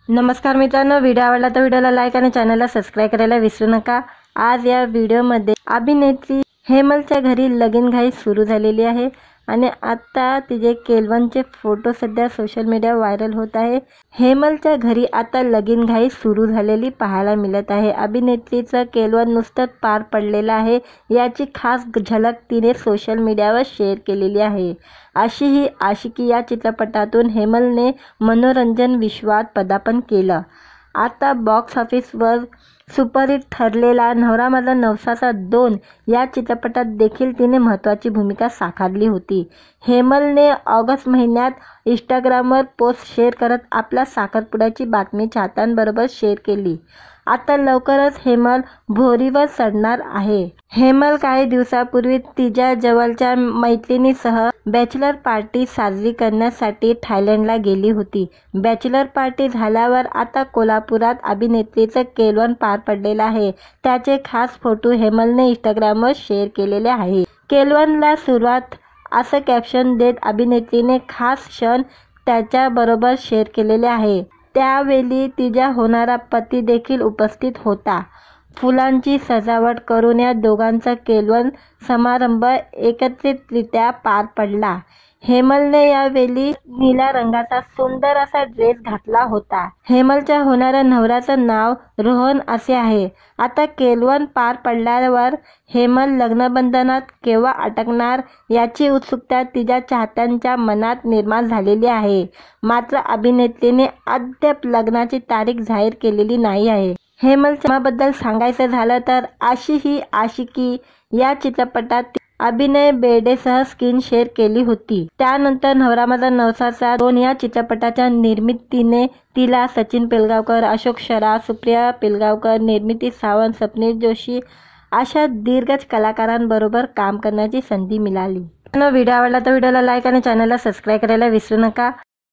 नमस्कार मित्रांनो, व्हिडिओ आवडला तर व्हिडिओला लाईक आणि चॅनलला सबस्क्राइब करायला विसरू नका। आज या व्हिडिओमध्ये अभिनेत्री हेमलच्या घरी लगीनघाई सुरू झालेली आहे आणि आता तिचे केलवनचे फोटो सध्या सोशल मीडिया व्हायरल होत आहे। हेमलच्या घरी आता लगीनघाई सुरू झालेली पाहायला मिळत आहे। अभिनेत्रीचं केलवन नुसतं पार पडलेलं आहे, याची खास झलक तिने सोशल मीडियावर शेअर केलेली आहे। अशी ही आशिकी या चित्रपटातून हेमलने मनोरंजन विश्वात पदार्पण केलं। आता बॉक्स ऑफिसवर सुपरहिट ठरलेला नवरा माझा नवसाचा 2 या चित्रपटात देखील तिने महत्त्वाची भूमिका साकारली होती। हेमलने ऑगस्ट महिन्यात इंस्टाग्रामवर पोस्ट शेअर करत आपल्या साखरपुड्याची बातमी चाहत्यांबरोबर शेअर केली। आता लवकरच हेमल भोरीवर चढणार आहे। हेमल काही दिवसापूर्वी तिच्या जवळच्या मैत्रिणीसह बॅचलर पार्टी साजरी करण्यासाठी थायलंडला गेली होती। बॅचलर पार्टी झाल्यावर आता कोल्हापुरात अभिनेत्रीचं केलवन पार पडलेलं आहे। त्याचे खास फोटो हेमलने इंस्टाग्रामवर शेअर केलेले आहे। केलवनला सुरुवात असं कॅप्शन देत अभिनेत्रीने खास क्षण त्याच्याबरोबर शेअर केलेले आहे। त्यावेळी तिचा होणारा पती देखील उपस्थित होता। फुलांची सजावट करून या दोघांचा केलवन समारंभ एकत्रितरित्या पार पडला। हेमलने यावेळी निळ्या रंगाचा सुंदर असा ड्रेस घातला होता। हेमलच्या होणाऱ्या नवऱ्याचं नाव रोहन असे आहे। आता केलवन पार पडल्यावर हेमल लग्नबंधनात केव्हा अटकणार याची उत्सुकता तिच्या चाहत्यांच्या मनात निर्माण झालेली आहे। मात्र अभिनेत्रीने अद्याप लग्नाची तारीख जाहीर केलेली नाही आहे। हेमलच्या बद्दल सांगायचं झालं तर अशी ही आशिकी या चित्रपटात अभिनय बेर्डेसह स्क्रीन शेअर केली होती। त्यानंतर नवरा माझा नवसाचा 2 या चित्रपटाच्या निर्मितीने तिला सचिन पिलगावकर, अशोक सराफ, सुप्रिया पिलगावकर, निर्मिती सावंत, स्वप्नील जोशी अशा दिग्गज कलाकारांबरोबर काम करण्याची संधी मिळाली। व्हिडिओ आवडला तर व्हिडिओला लाईक आणि चॅनलला सबस्क्राइब करायला विसरू नका।